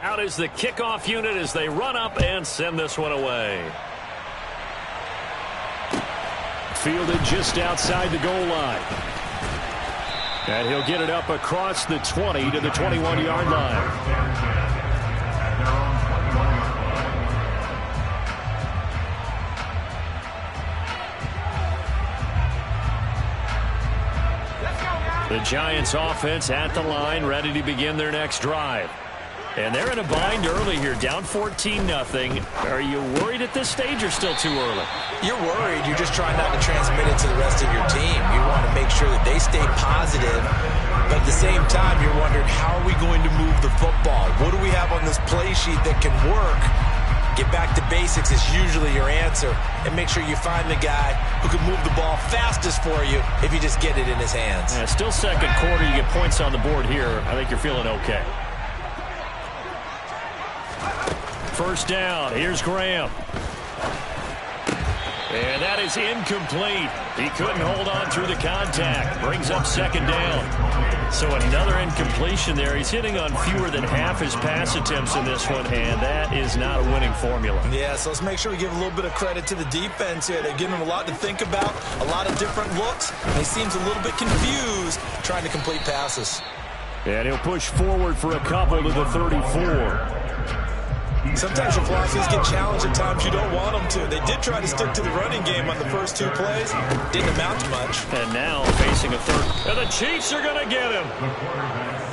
Out is the kickoff unit as they run up and send this one away. Fielded just outside the goal line. And he'll get it up across the 20 to the 21-yard line. The Giants offense at the line, ready to begin their next drive. And they're in a bind early here, down 14-0. Are you worried at this stage or still too early? You're worried. You're just trying not to transmit it to the rest of your team. You want to make sure that they stay positive. But at the same time, you're wondering, how are we going to move the football? What do we have on this play sheet that can work? Get back to basics is usually your answer. And make sure you find the guy who can move the ball fastest for you if you just get it in his hands. Yeah, still second quarter. You get points on the board here. I think you're feeling okay. First down. Here's Graham. And that is incomplete. He couldn't hold on through the contact. Brings up second down. So another incompletion there. He's hitting on fewer than half his pass attempts in this one, and that is not a winning formula. Yeah, so let's make sure we give a little bit of credit to the defense here. They're giving him a lot to think about, a lot of different looks. And he seems a little bit confused trying to complete passes. And he'll push forward for a couple to the 34. Sometimes your philosophies get challenged at times you don't want them to. They did try to stick to the running game on the first two plays. Didn't amount to much. And now facing a third. And the Chiefs are going to get him.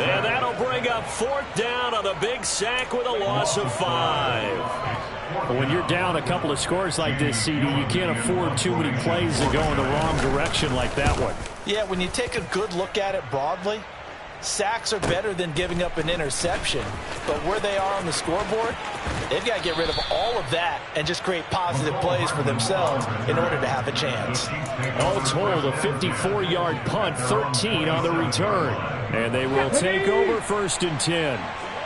And that'll bring up fourth down on a big sack with a loss of 5. But when you're down a couple of scores like this, CD, you can't afford too many plays that go in the wrong direction like that one. Yeah, when you take a good look at it broadly, sacks are better than giving up an interception. But where they are on the scoreboard, they've got to get rid of all of that and just create positive plays for themselves in order to have a chance. All told, a 54-yard punt, 13 on the return. And they will take over first and 10.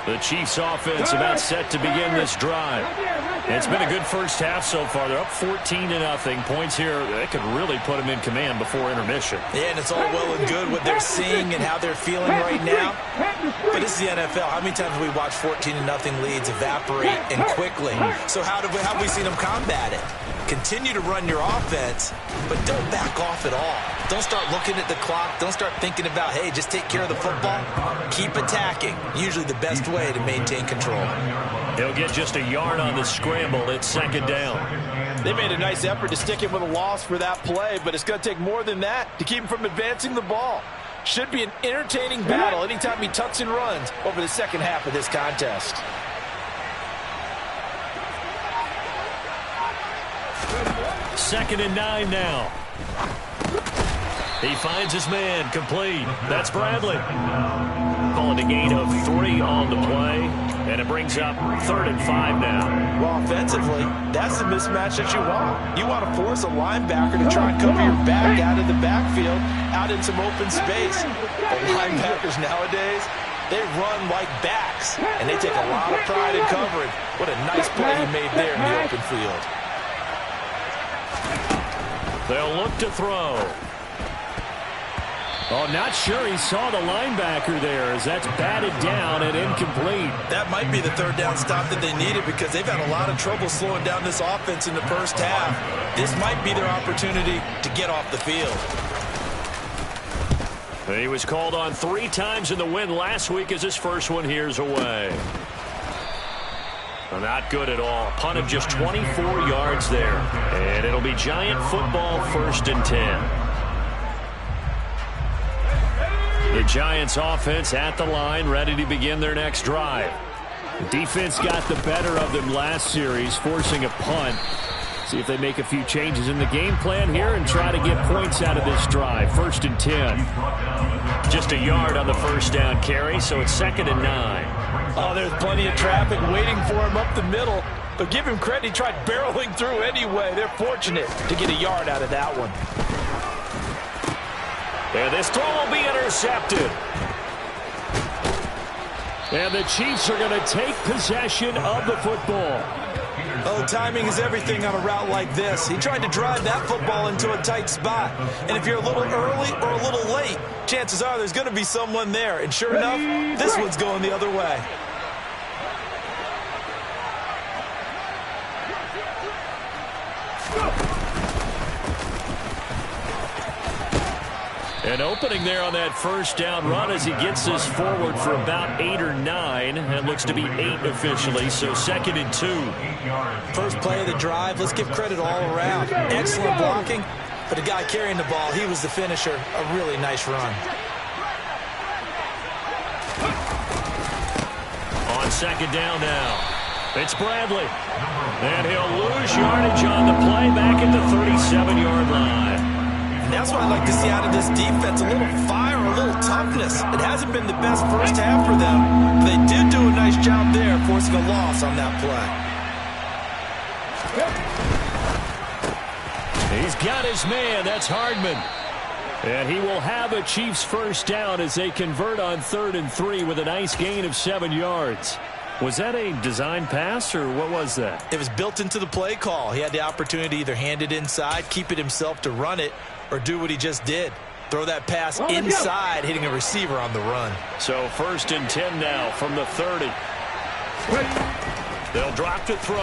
The Chiefs offense about set to begin this drive. It's been a good first half so far. They're up 14-0. Points here, they could really put them in command before intermission. Yeah, and it's all well and good what they're seeing and how they're feeling right now. But this is the NFL. How many times have we watched 14-0 leads evaporate and quickly? So how have we seen them combat it? Continue to run your offense, but don't back off at all. Don't start looking at the clock. Don't start thinking about, hey, just take care of the football. Keep attacking. Usually the best way to maintain control. He'll get just a yard on the scramble. It's second down. They made a nice effort to stick him with a loss for that play, but it's going to take more than that to keep him from advancing the ball. Should be an entertaining battle anytime he tucks and runs over the second half of this contest. Second and 9 now. He finds his man, complete. That's Bradley. Calling a gain of 3 on the play, and it brings up 3rd and 5 now. Well, offensively, that's the mismatch that you want. You want to force a linebacker to try and cover your back out of the backfield, out in some open space. But linebackers nowadays, they run like backs, and they take a lot of pride in covering. What a nice play he made there in the open field. They'll look to throw. Oh, not sure he saw the linebacker there as that's batted down and incomplete. That might be the third down stop that they needed because they've had a lot of trouble slowing down this offense in the first half. This might be their opportunity to get off the field. He was called on 3 times in the win last week as his first one here's away. Not good at all. Punt of just 24 yards there. And it'll be Giant football, 1st and 10. The Giants offense at the line, ready to begin their next drive. The defense got the better of them last series, forcing a punt. See if they make a few changes in the game plan here and try to get points out of this drive. 1st and 10. Just a yard on the first down carry, so it's 2nd and 9. Oh, there's plenty of traffic waiting for him up the middle. But give him credit, he tried barreling through anyway. They're fortunate to get a yard out of that one. And this throw will be intercepted. And the Chiefs are going to take possession of the football. Oh, timing is everything on a route like this. He tried to drive that football into a tight spot. And if you're a little early or a little late, chances are there's going to be someone there. And sure enough, this one's going the other way. An opening there on that first down run as he gets this forward for about 8 or 9. It looks to be 8 officially, so 2nd and 2. First play of the drive, let's give credit all around. Excellent blocking, but the guy carrying the ball, he was the finisher. A really nice run. On 2nd down now, it's Bradley. And he'll lose yardage on the play back at the 37-yard line. And that's what I like to see out of this defense, a little fire, a little toughness. It hasn't been the best first half for them, but they did do a nice job there forcing a loss on that play. He's got his man. That's Hardman. And he will have a Chiefs first down as they convert on 3rd and 3 with a nice gain of 7 yards. Was that a design pass, or what was that? It was built into the play call. He had the opportunity to either hand it inside, keep it himself to run it, or do what he just did. Throw that pass inside, hitting a receiver on the run. So 1st and 10 now from the 30. They'll drop to throw.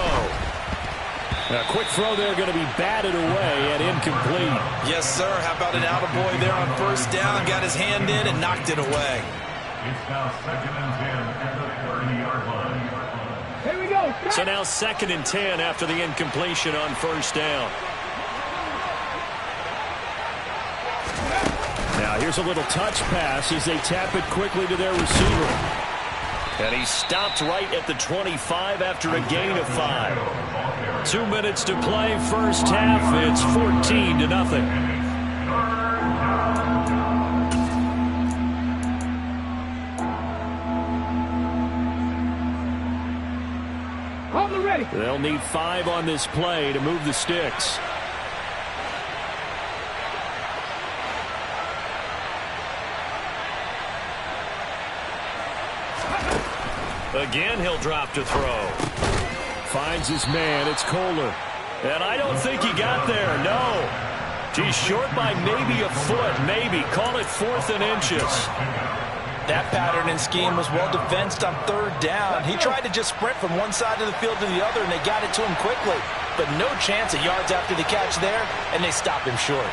A quick throw there going to be batted away and incomplete. Yes, sir. How about an attaboy there on first down? Got his hand in and knocked it away. It's now 2nd and 10 at the 30-yard line. Here we go. So now 2nd and 10 after the incompletion on first down. Now here's a little touch pass as they tap it quickly to their receiver. And he stopped right at the 25 after a gain of 5. 2 minutes to play first half. It's 14-0. They'll need 5 on this play to move the sticks. Again, he'll drop to throw. Finds his man. It's Kohler. And I don't think he got there. No. He's short by maybe a foot. Maybe. Call it 4th and inches. That pattern and scheme was well defensed on 3rd down. He tried to just sprint from one side of the field to the other, and they got it to him quickly. But no chance of yards after the catch there, and they stopped him short.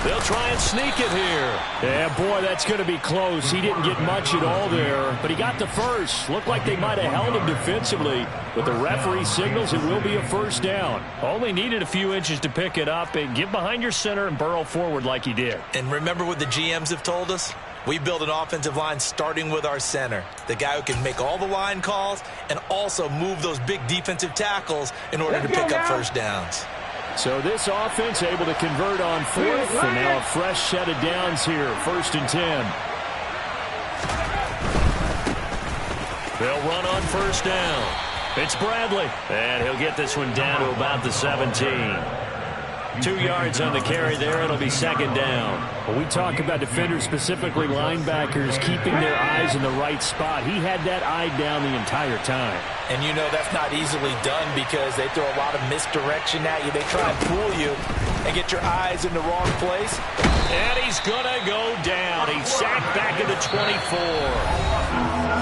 They'll try and sneak it here. Yeah, boy, that's going to be close. He didn't get much at all there, but he got the first. Looked like they might have held him defensively, but the referee signals it will be a first down. Only needed a few inches to pick it up and get behind your center and burrow forward like he did. And remember what the GMs have told us? We build an offensive line starting with our center, the guy who can make all the line calls and also move those big defensive tackles in order to pick up first downs. So this offense able to convert on 4th, and now a fresh set of downs here, 1st and 10. They'll run on first down. It's Bradley, and he'll get this one down to about the 17. 2 yards on the carry there. It'll be 2nd down. When we talk about defenders, specifically linebackers, keeping their eyes in the right spot, he had that eye down the entire time. And you know that's not easily done because they throw a lot of misdirection at you. They try and fool you and get your eyes in the wrong place. And he's going to go down. He's sacked back at the 24.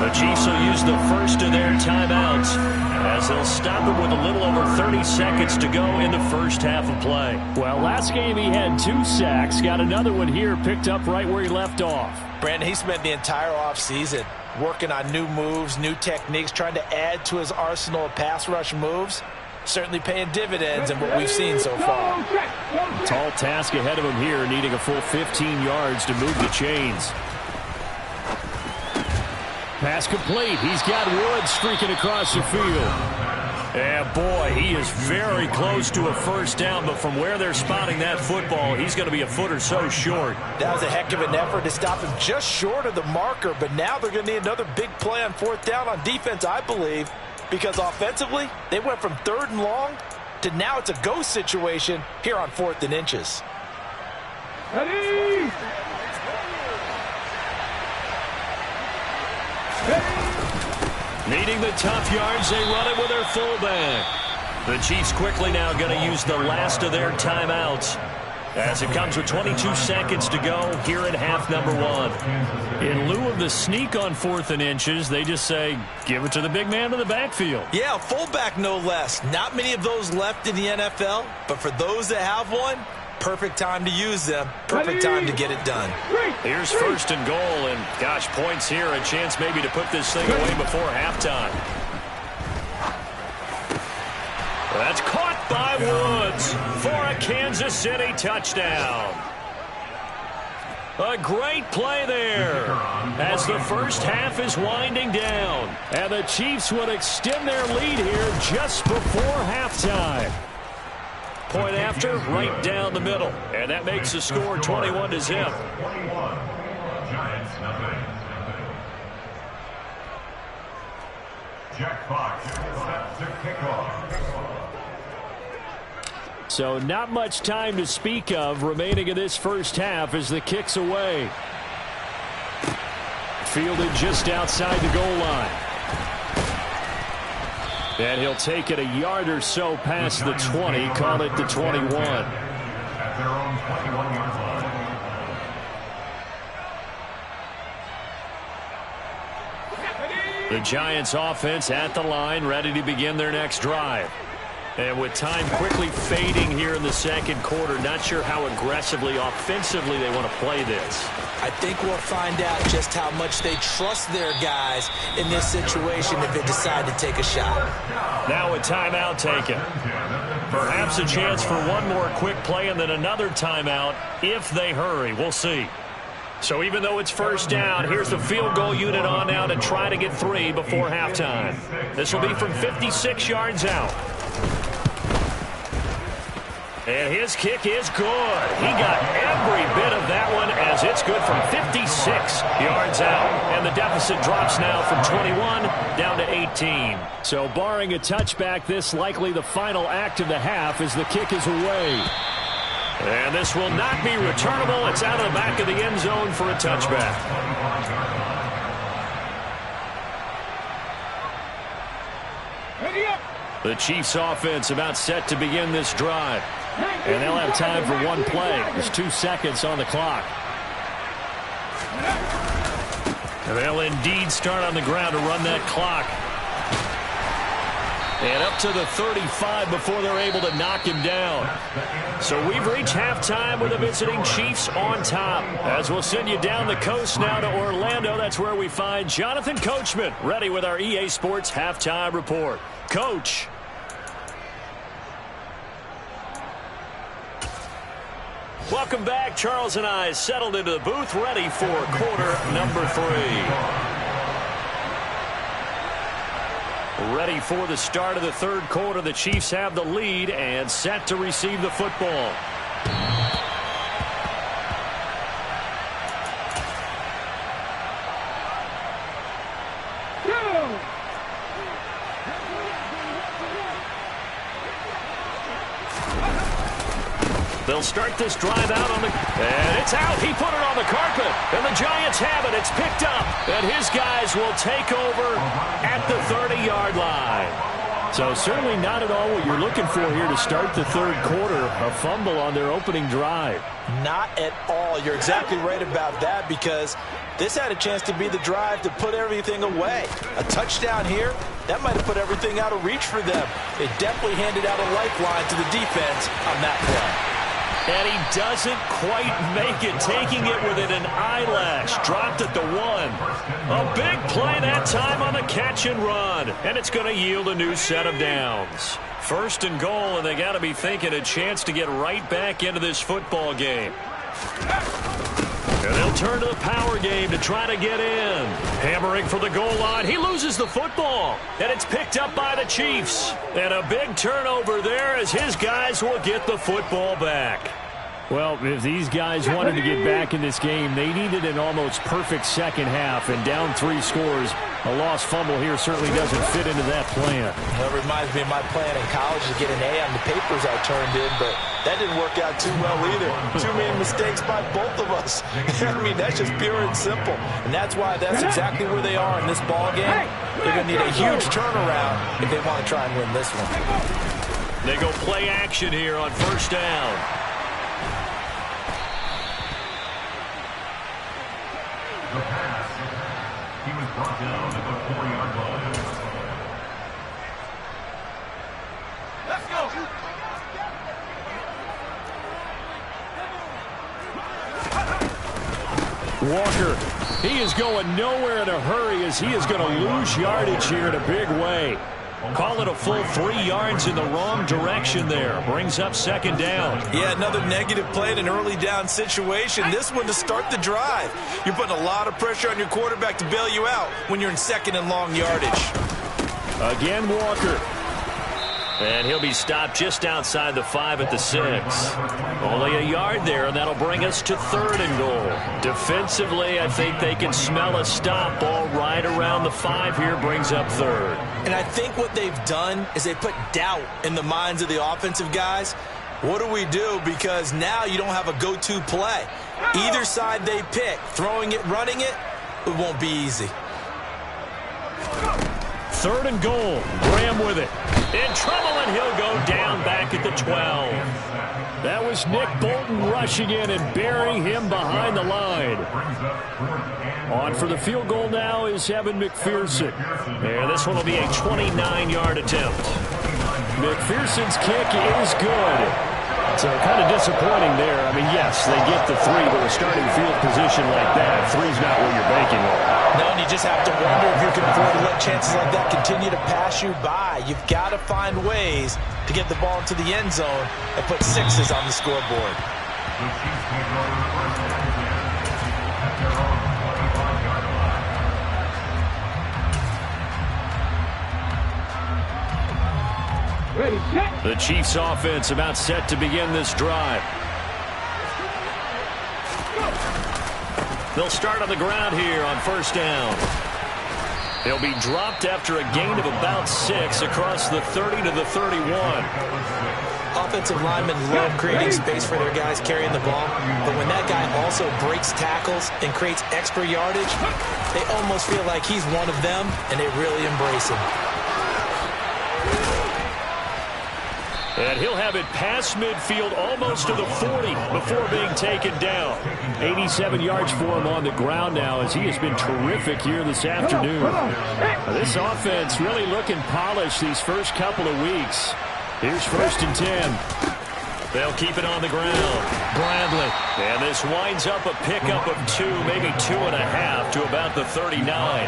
The Chiefs will use the first of their timeouts as they'll stop it with a little over 30 seconds to go in the first half of play. Well, last game he had 2 sacks. Got another one here, picked up right where he left off. Brandon, he spent the entire offseason working on new moves, new techniques, trying to add to his arsenal of pass rush moves. Certainly paying dividends in what we've seen so far. Tall task ahead of him here, needing a full 15 yards to move the chains. Pass complete. He's got Wood streaking across the field. And boy, he is very close to a first down, but from where they're spotting that football, he's going to be a foot or so short. That was a heck of an effort to stop him just short of the marker, but now they're going to need another big play on 4th down on defense, I believe, because offensively, they went from 3rd and long to now it's a go situation here on 4th and inches. Ready? Needing the tough yards, they run it with their fullback. The Chiefs quickly now going to use the last of their timeouts. as it comes with 22 seconds to go here at half number one. In lieu of the sneak on 4th and inches, they just say, give it to the big man in the backfield. Yeah, fullback no less. Not many of those left in the NFL, but for those that have one, perfect time to use them. Perfect time to get it done. Here's 1st and goal, and gosh, points here. A chance maybe to put this thing away before halftime. That's caught by Woods for a Kansas City touchdown. A great play there as the first half is winding down. And the Chiefs would extend their lead here just before halftime. Point after, right down the middle. And that makes the score 21-0. Giants nothing. Jack Fox set to kick off. So not much time to speak of remaining in this first half as the kick's away. Fielded just outside the goal line. And he'll take it a yard or so past the 20, call it the 21. At their own 21-yard line. The Giants offense at the line, ready to begin their next drive. And with time quickly fading here in the second quarter, not sure how aggressively, offensively they want to play this. I think we'll find out just how much they trust their guys in this situation if they decide to take a shot. Now a timeout taken. Perhaps a chance for one more quick play and then another timeout if they hurry. We'll see. So even though it's first down, here's the field goal unit on now to try to get 3 before halftime. This will be from 56 yards out. And his kick is good. He got every bit of that one as it's good from 56 yards out. And the deficit drops now from 21 down to 18. So barring a touchback, this likely the final act of the half as the kick is away. And this will not be returnable. It's out of the back of the end zone for a touchback. The Chiefs offense about set to begin this drive. And they'll have time for one play. There's 2 seconds on the clock. And they'll indeed start on the ground to run that clock. And up to the 35 before they're able to knock him down. So we've reached halftime with the visiting Chiefs on top. As we'll send you down the coast now to Orlando, that's where we find Jonathan Coachman, ready with our EA Sports Halftime Report. Coach. Welcome back. Charles and I settled into the booth, ready for quarter number 3. Ready for the start of the third quarter. The Chiefs have the lead and set to receive the football. They'll start this drive out on the... And it's out. He put it on the carpet. And the Giants have it. It's picked up. And his guys will take over at the 30-yard line. So certainly not at all what you're looking for here to start the third quarter. A fumble on their opening drive. Not at all. You're exactly right about that because this had a chance to be the drive to put everything away. A touchdown here, that might have put everything out of reach for them. They definitely handed out a lifeline to the defense on that play. And he doesn't quite make it, taking it within an eyelash. Dropped at the 1. A big play that time on the catch and run. And it's going to yield a new set of downs. First and goal, and they got to be thinking a chance to get right back into this football game. And they'll turn to the power game to try to get in. Hammering for the goal line. He loses the football. And it's picked up by the Chiefs. And a big turnover there as his guys will get the football back. Well, if these guys wanted to get back in this game, they needed an almost perfect second half. And down 3 scores, a lost fumble here certainly doesn't fit into that plan. That reminds me of my plan in college to get an A on the papers I turned in, but that didn't work out too well either. Too many mistakes by both of us. I mean, that's just pure and simple. And that's why that's exactly where they are in this ball game. They're going to need a huge turnaround if they want to try and win this one. They go play action here on first down. Brought down at the 4-yard line. Let's go. Walker, he is going nowhere in a hurry as he is going to lose yardage here in a big way. Call it a full 3 yards in the wrong direction there. Brings up second down. Yeah, another negative play in an early down situation. This one to start the drive. You're putting a lot of pressure on your quarterback to bail you out when you're in second and long yardage. Again, Walker. And he'll be stopped just outside the 5 at the 6. Only a yard there, and that'll bring us to 3rd and goal. Defensively, I think they can smell a stop. Ball right around the 5 here brings up 3rd. And I think what they've done is they put doubt in the minds of the offensive guys. What do we do? Because now you don't have a go-to play. Either side they pick, throwing it, running it, it won't be easy. 3rd and goal. Graham with it. In trouble, and he'll go down back at the 12. That was Nick Bolton rushing in and burying him behind the line. On for the field goal now is Evan McPherson. And this one will be a 29-yard attempt. McPherson's kick is good. So kind of disappointing there. I mean, yes, they get the 3, but a starting field position like that, 3's not where you're banking on. No, and you just have to wonder if you can afford to let chances like that continue to pass you by. You've got to find ways to get the ball into the end zone and put 6s on the scoreboard. The Chiefs offense about set to begin this drive. They'll start on the ground here on 1st down. They'll be dropped after a gain of about 6 across the 30 to the 31. Offensive linemen love creating space for their guys carrying the ball, but when that guy also breaks tackles and creates extra yardage, they almost feel like he's one of them, and they really embrace him. And he'll have it past midfield almost to the 40 before being taken down. 87 yards for him on the ground now as he has been terrific here this afternoon. This offense really looking polished these first couple of weeks. Here's 1st and 10. They'll keep it on the ground. Bradley. And this winds up a pickup of 2, maybe 2.5 to about the 39.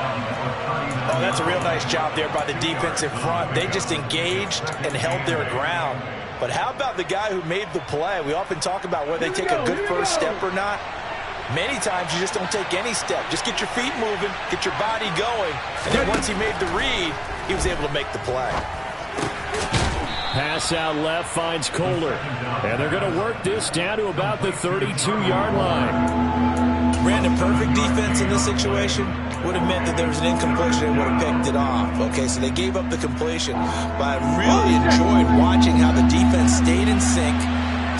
Oh, that's a real nice job there by the defensive front. They just engaged and held their ground. But how about the guy who made the play? We often talk about whether they take a good first step or not. Many times you just don't take any step. Just get your feet moving, get your body going. And then once he made the read, he was able to make the play. Pass out left finds Kohler. And they're going to work this down to about the 32-yard line. Brandon, perfect defense in this situation would have meant that there was an incompletion and would have picked it off. Okay, so they gave up the completion. But I really enjoyed watching how the defense stayed in sync,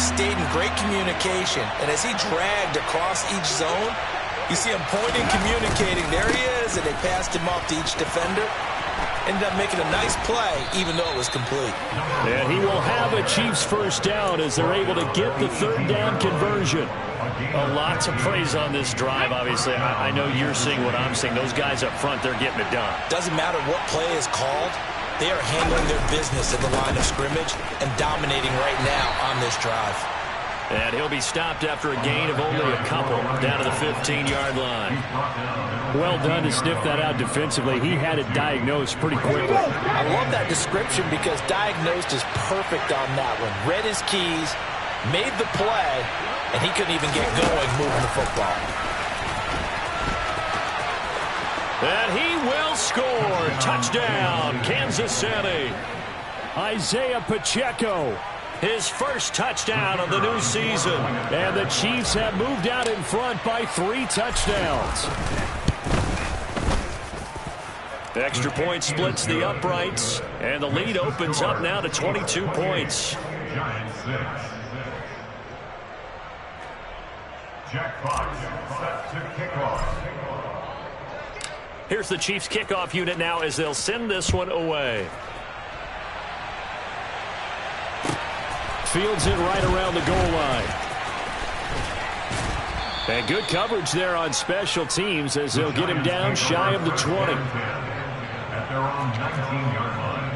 stayed in great communication. And as he dragged across each zone, you see him pointing, communicating. There he is, and they passed him off to each defender. Ended up making a nice play, even though it was complete. And he will have a Chiefs 1st down as they're able to get the 3rd down conversion. A lot to praise on this drive, obviously. I know you're seeing what I'm seeing. Those guys up front, they're getting it done. Doesn't matter what play is called. They are handling their business at the line of scrimmage and dominating right now on this drive. And he'll be stopped after a gain of only a couple down to the 15-yard line. Well done to sniff that out defensively. He had it diagnosed pretty quickly. I love that description because diagnosed is perfect on that one. Read his keys, made the play, and he couldn't even get going moving the football. And he will score. Touchdown, Kansas City. Isaiah Pacheco. His first touchdown of the new season. And the Chiefs have moved out in front by 3 touchdowns. Extra point splits the uprights. And the lead opens up now to 22 points. Giants 6. Jack Fox set to kick off. Here's the Chiefs kickoff unit now as they'll send this one away. Fields it right around the goal line. And good coverage there on special teams as they'll get him down shy of the 20. At their own 19-yard line.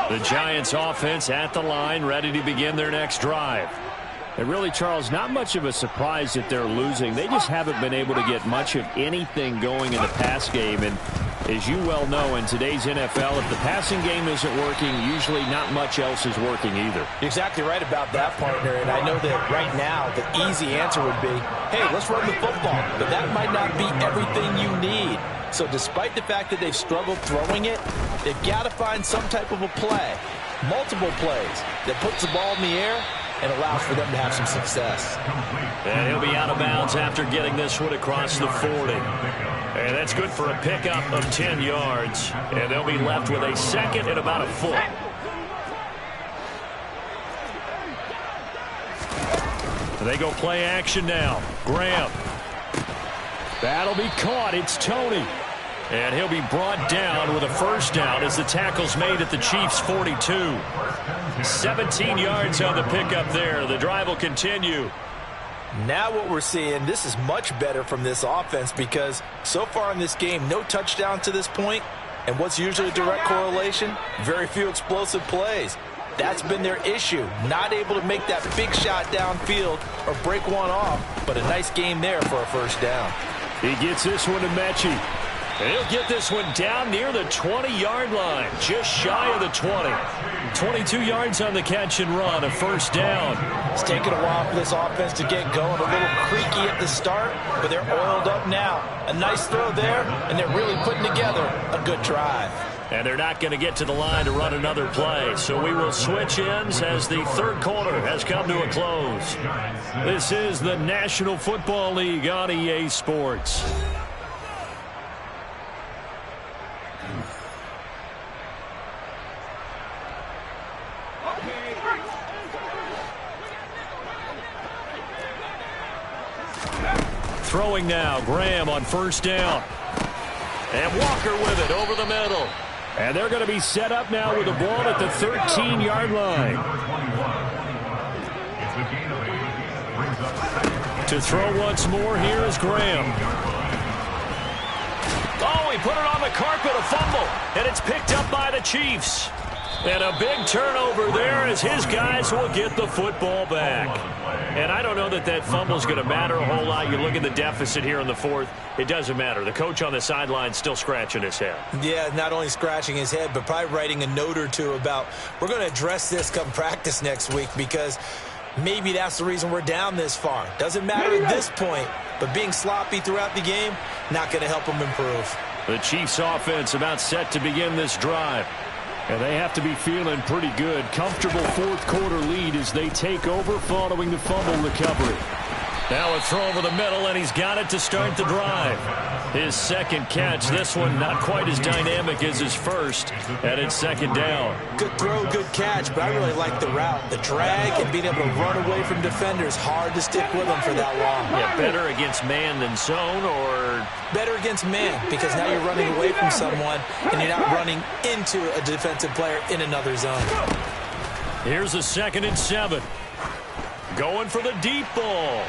The Giants offense at the line, ready to begin their next drive. And really, Charles, not much of a surprise that they're losing. They just haven't been able to get much of anything going in the pass game. And as you well know, in today's NFL, if the passing game isn't working, usually not much else is working either. You're exactly right about that, partner. And I know that right now the easy answer would be, hey, let's run the football. But that might not be everything you need. So despite the fact that they've struggled throwing it, they've got to find some type of a play, multiple plays, that puts the ball in the air and allows for them to have some success. And he'll be out of bounds after getting this one across the 40. And that's good for a pickup of 10 yards. And they'll be left with a second and about a foot. They go play action now. Graham. That'll be caught. It's Tony. And he'll be brought down with a first down as the tackle's made at the Chiefs' 42. 17 yards on the pickup there. The drive will continue. Now what we're seeing, this is much better from this offense because so far in this game, no touchdown to this point. And what's usually a direct correlation? Very few explosive plays. That's been their issue. Not able to make that big shot downfield or break one off. But a nice game there for a first down. He gets this one to Mechie. And he'll get this one down near the 20-yard line, just shy of the 20. 22 yards on the catch and run, a first down. It's taken a while for this offense to get going. A little creaky at the start, but they're oiled up now. A nice throw there, and they're really putting together a good drive. And they're not going to get to the line to run another play. So we will switch ends as the third quarter has come to a close. This is the National Football League on EA Sports. Throwing now, Graham on first down. And Walker with it over the middle. And they're going to be set up now with the ball at the 13-yard line. To throw once more, here is Graham. Oh, he put it on the carpet, a fumble. And it's picked up by the Chiefs. And a big turnover there as his guys will get the football back. And I don't know that that fumble is going to matter a whole lot. You look at the deficit here in the fourth. It doesn't matter. The coach on the sideline still scratching his head. Yeah, not only scratching his head, but probably writing a note or two about we're going to address this come practice next week because maybe that's the reason we're down this far. Doesn't matter at this point, but being sloppy throughout the game, not going to help them improve. The Chiefs offense about set to begin this drive. And they have to be feeling pretty good. Comfortable fourth quarter lead as they take over following the fumble recovery. Now a throw over the middle, and he's got it to start the drive. His second catch, this one not quite as dynamic as his first, and it's second down. Good throw, good catch, but I really like the route. The drag and being able to run away from defenders, hard to stick with them for that long. Yeah, better against man than zone, or? Better against man, because now you're running away from someone, and you're not running into a defensive player in another zone. Here's a 2nd and 7. Going for the deep ball.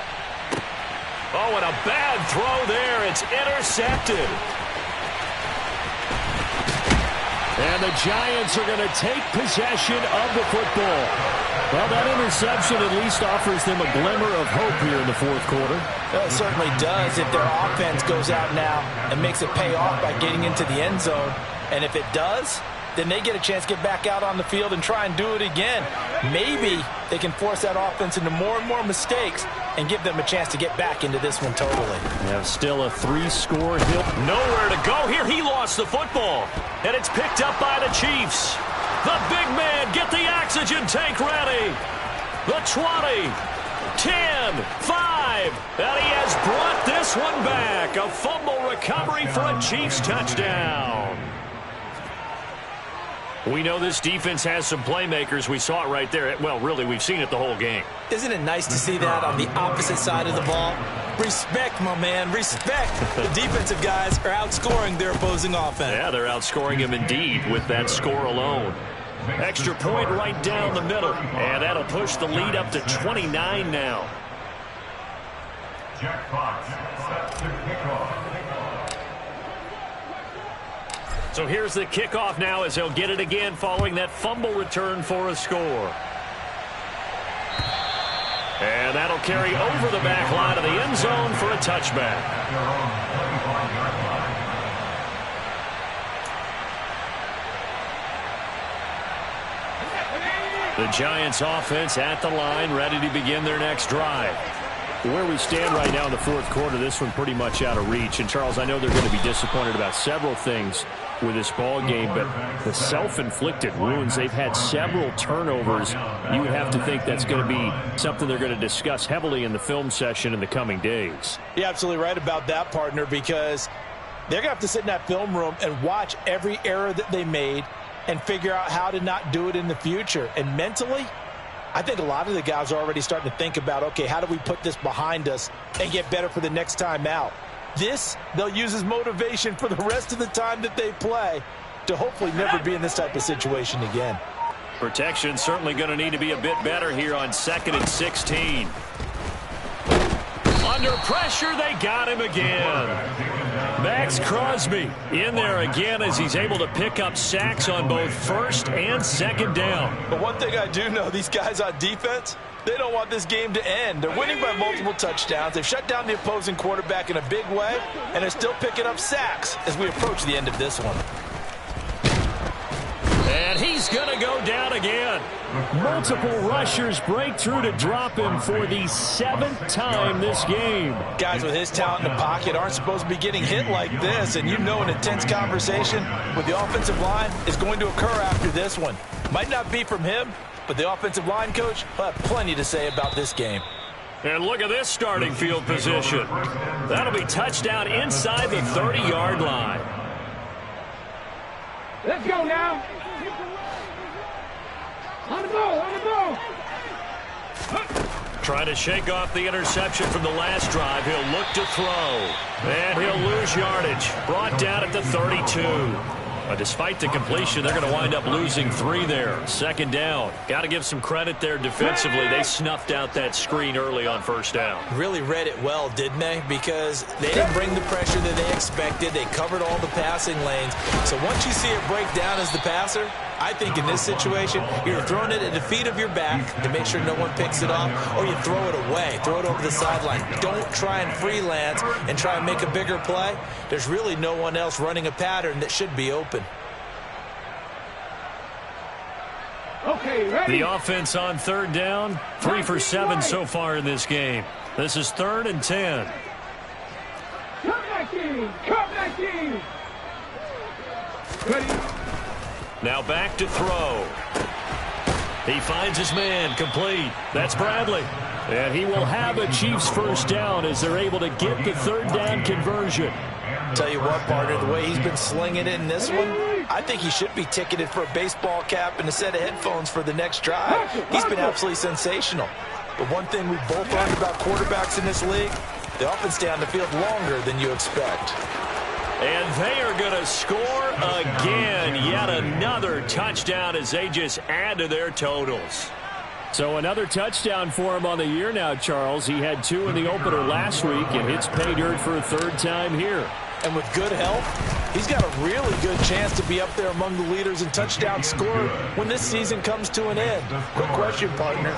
Oh, and a bad throw there. It's intercepted. And the Giants are going to take possession of the football. Well, that interception at least offers them a glimmer of hope here in the fourth quarter. Well, it certainly does if their offense goes out now and makes it pay off by getting into the end zone. And if it does, then they get a chance to get back out on the field and try and do it again. Maybe they can force that offense into more and more mistakes and give them a chance to get back into this one totally. Yeah, still a 3-score hill. Nowhere to go here. He lost the football. And it's picked up by the Chiefs. The big man, get the oxygen tank ready. The 20, 10, 5. And he has brought this one back. A fumble recovery for a Chiefs touchdown. We know this defense has some playmakers. We saw it right there. Well, really, we've seen it the whole game. Isn't it nice to see that on the opposite side of the ball? Respect, my man, respect. The defensive guys are outscoring their opposing offense. Yeah, they're outscoring him indeed with that score alone. Extra point right down the middle. And that'll push the lead up to 29 now. Jackpot set to kickoff. So here's the kickoff now as they'll get it again following that fumble return for a score. And that'll carry over the back line of the end zone for a touchback. The Giants offense at the line, ready to begin their next drive. Where we stand right now in the fourth quarter, this one pretty much out of reach. And, Charles, I know they're going to be disappointed about several things with this ball game, but the self-inflicted wounds, they've had several turnovers. You would have to think that's going to be something they're going to discuss heavily in the film session in the coming days. You're absolutely right about that, partner, because they're going to have to sit in that film room and watch every error that they made and figure out how to not do it in the future. And mentally, I think a lot of the guys are already starting to think about, okay, how do we put this behind us and get better for the next time out? This, they'll use as motivation for the rest of the time that they play to hopefully never be in this type of situation again. Protection certainly going to need to be a bit better here on 2nd and 16. Under pressure, they got him again. Max Crosby in there again as he's able to pick up sacks on both 1st and 2nd down. But one thing I do know, these guys on defense, they don't want this game to end. They're winning by multiple touchdowns. They've shut down the opposing quarterback in a big way, and they're still picking up sacks as we approach the end of this one. And he's going to go down again. Multiple rushers break through to drop him for the 7th time this game. Guys with his talent in the pocket aren't supposed to be getting hit like this, and you know an intense conversation with the offensive line is going to occur after this one. Might not be from him, but the offensive line coach will have plenty to say about this game. And look at this starting field position. That'll be touchdown inside the 30-yard line. Let's go now. On the ball, on the ball. Trying to shake off the interception from the last drive. He'll look to throw. And he'll lose yardage. Brought down at the 32. But despite the completion, they're going to wind up losing 3 there. 2nd down. Got to give some credit there defensively. They snuffed out that screen early on 1st down. Really read it well, didn't they? Because they didn't bring the pressure that they expected. They covered all the passing lanes. So once you see it break down as the passer, I think in this situation, you're throwing it at the feet of your back to make sure no one picks it off, or you throw it away, throw it over the sideline. Don't try and freelance and try and make a bigger play. There's really no one else running a pattern that should be open. Okay, ready? The offense on 3rd down, 3 for 7 so far in this game. This is 3rd and 10. Come back in. Come back in. Ready? Now back to throw. He finds his man, complete. That's Bradley. And he will have a Chiefs 1st down as they're able to get the 3rd down conversion. Tell you what, partner, the way he's been slinging it in this one, I think he should be ticketed for a baseball cap and a set of headphones for the next drive. He's been absolutely sensational. But one thing we've both learned about quarterbacks in this league, they often stay on the field longer than you expect. And they are going to score again. Yet another touchdown as they just add to their totals. So another touchdown for him on the year now, Charles. He had 2 in the opener last week, and hits pay dirt for a 3rd time here. And with good health, he's got a really good chance to be up there among the leaders in touchdowns scored when this season comes to an end. Quick question, partner.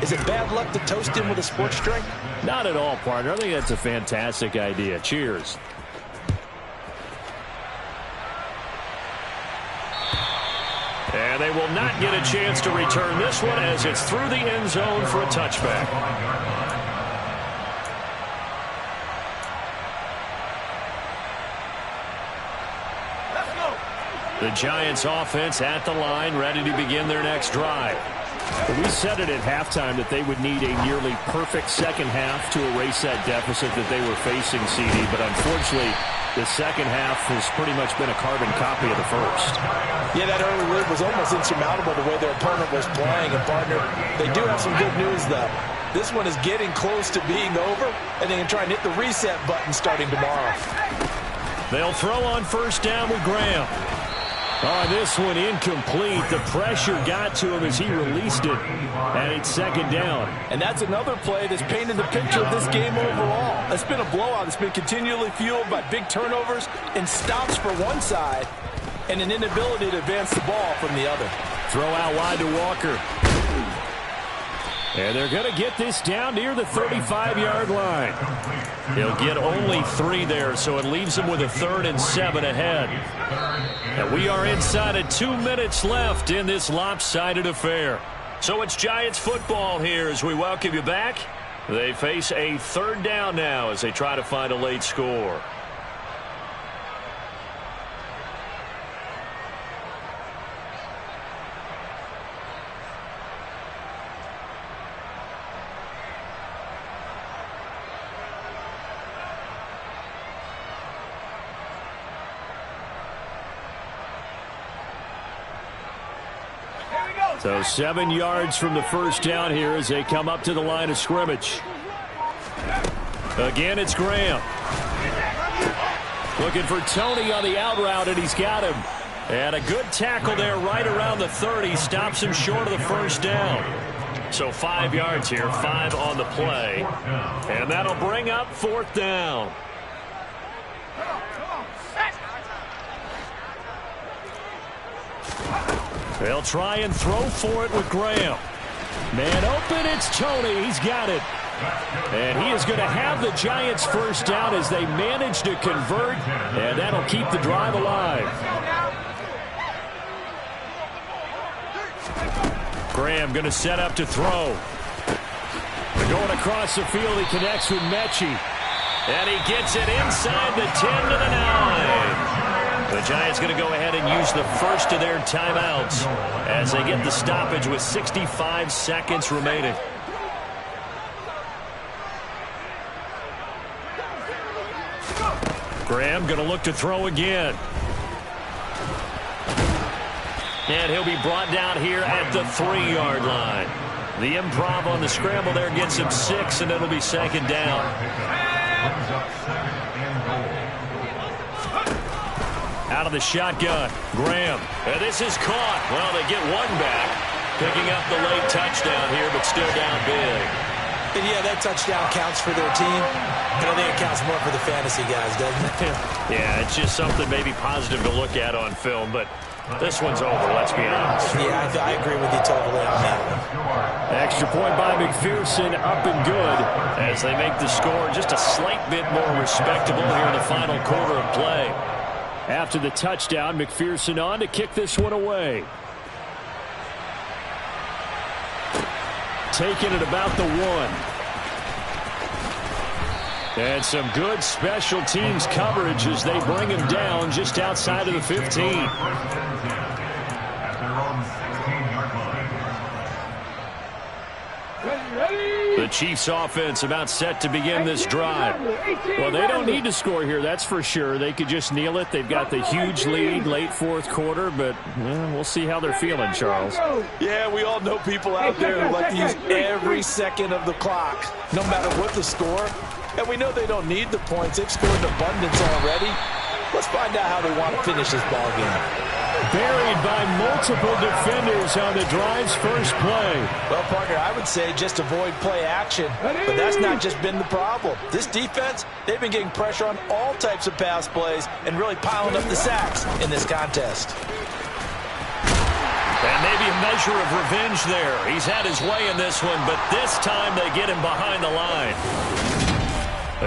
Is it bad luck to toast him with a sports drink? Not at all, partner. I think that's a fantastic idea. Cheers. And they will not get a chance to return this one as it's through the end zone for a touchback. The Giants offense at the line, ready to begin their next drive. We said it at halftime that they would need a nearly perfect second half to erase that deficit that they were facing, CD, but unfortunately, the second half has pretty much been a carbon copy of the first. Yeah, that early lead was almost insurmountable the way their opponent was playing. And, partner, they do have some good news, though. This one is getting close to being over, and they can try and hit the reset button starting tomorrow. They'll throw on 1st down with Graham. Oh, this one incomplete. The pressure got to him as he released it. And it's second down. And that's another play that's painted the picture of this game overall. It's been a blowout. It's been continually fueled by big turnovers and stops for one side and an inability to advance the ball from the other. Throw out wide to Walker. And they're going to get this down near the 35-yard line. He'll get only 3 there, so it leaves him with a 3rd and 7 ahead. And we are inside of 2 minutes left in this lopsided affair. So it's Giants football here as we welcome you back. They face a 3rd down now as they try to find a late score. So 7 yards from the first down here as they come up to the line of scrimmage. Again, it's Graham. Looking for Tony on the out route, and he's got him. And a good tackle there right around the 30. Stops him short of the first down. So 5 yards here, 5 on the play. And that'll bring up 4th down. They'll try and throw for it with Graham. Man open, it's Tony. He's got it. And he is going to have the Giants first down as they manage to convert, and that'll keep the drive alive. Graham going to set up to throw. They're going across the field. He connects with Mechie. And he gets it inside the 10 to the 9. The Giants going to go ahead and use the first of their timeouts as they get the stoppage with 65 seconds remaining. Graham going to look to throw again. And he'll be brought down here at the 3-yard line. The improv on the scramble there gets him 6, and it'll be second down. Out of the shotgun, Graham. And this is caught. Well, they get one back, picking up the late touchdown here, but still down big. And yeah, that touchdown counts for their team, but I think it counts more for the fantasy guys, doesn't it? Yeah, it's just something maybe positive to look at on film, but this one's over, let's be honest. Yeah, I agree with you totally on that one. Extra point by McPherson, up and good, as they make the score just a slight bit more respectable here in the final quarter of play. After the touchdown, McPherson on to kick this one away. Taking it about the 1. And some good special teams coverage as they bring him down just outside of the 15. The Chiefs offense about set to begin this drive. Well, they don't need to score here, that's for sure. They could just kneel it. They've got the huge lead late 4th quarter, but we'll see how they're feeling, Charles. Yeah, we all know people out there who like to use every second of the clock, no matter what the score. And we know they don't need the points. They've scored in abundance already. Let's find out how they want to finish this ball game. Buried by multiple defenders on the drive's first play. Well, partner, I would say just avoid play action, but that's not just been the problem. This defense, they've been getting pressure on all types of pass plays and really piling up the sacks in this contest. And maybe a measure of revenge there. He's had his way in this one, but this time they get him behind the line.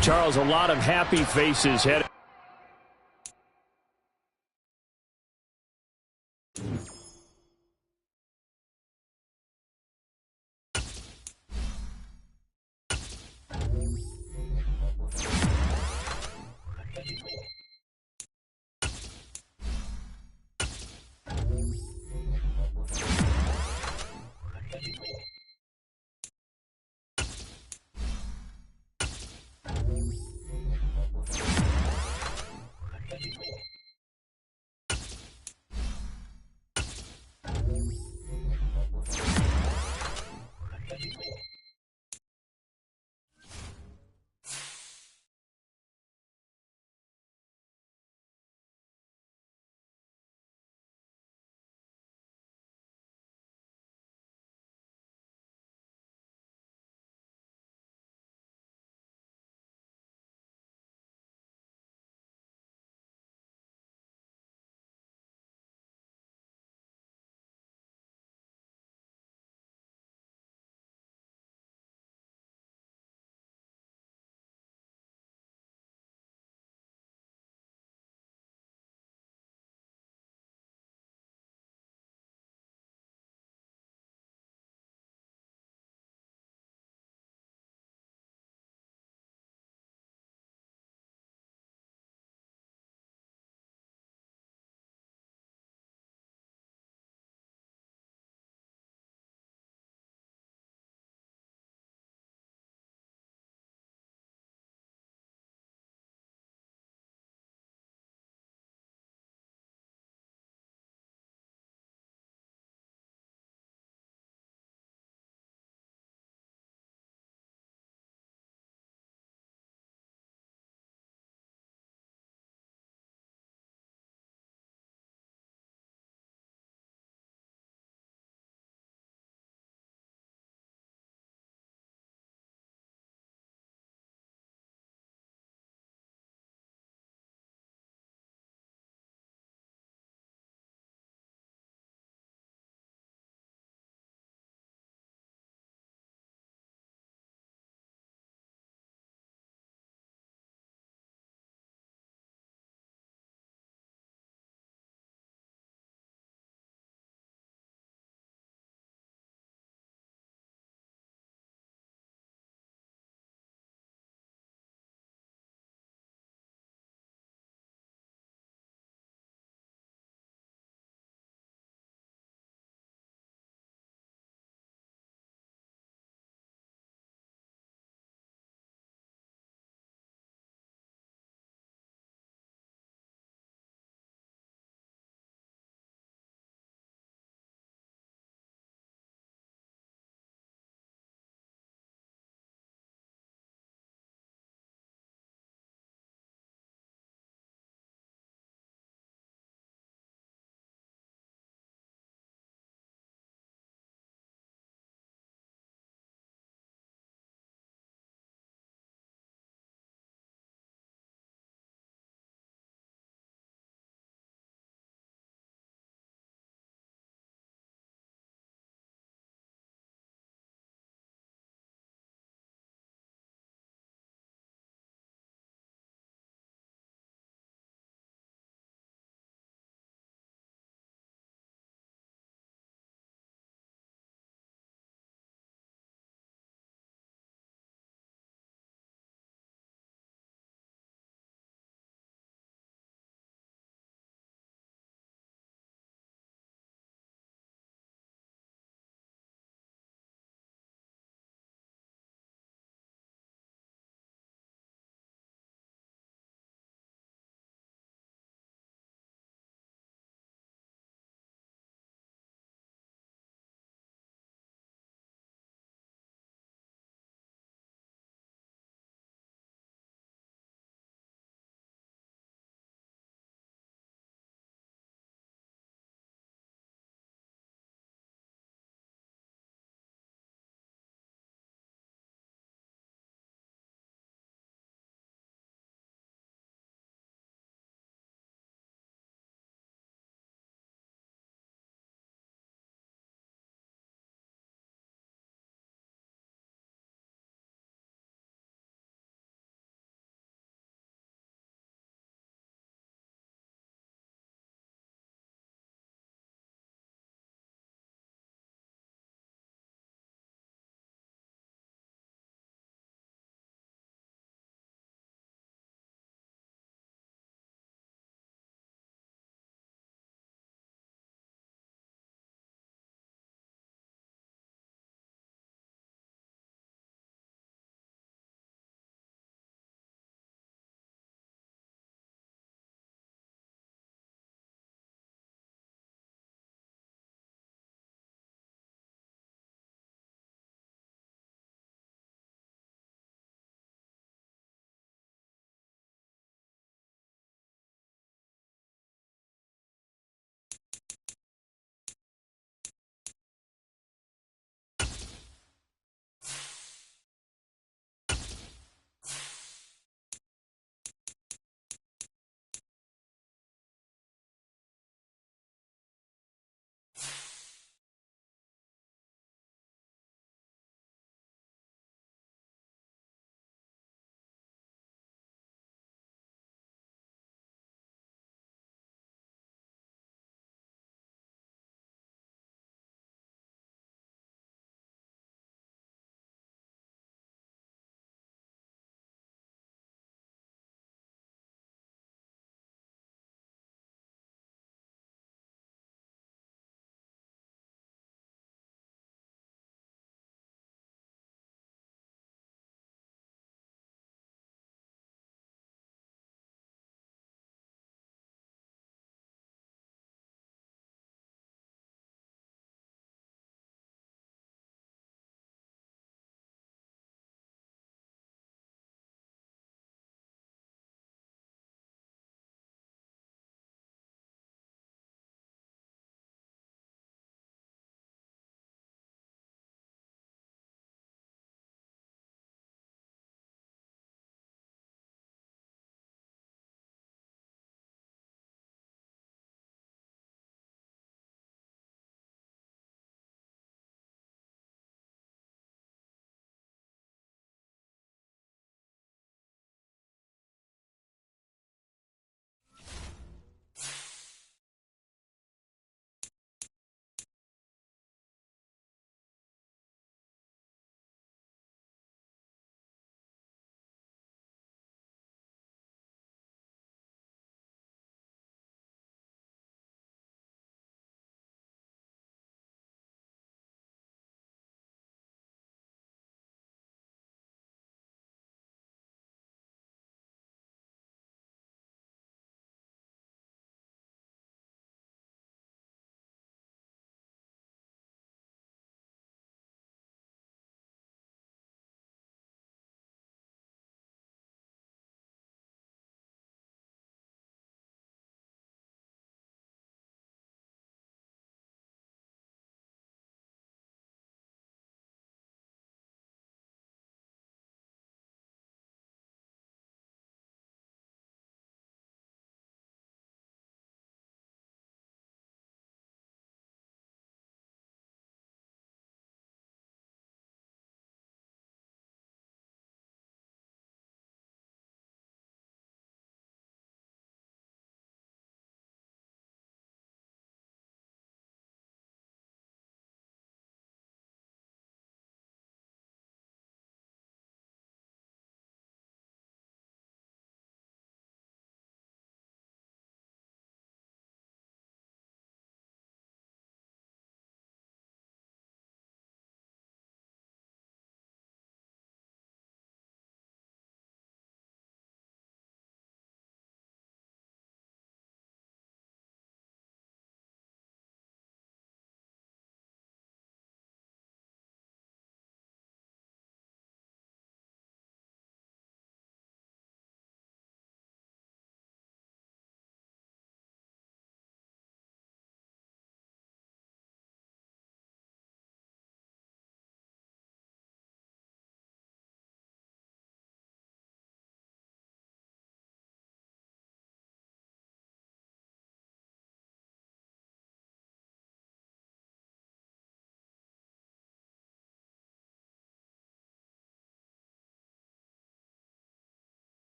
Charles, a lot of happy faces headed.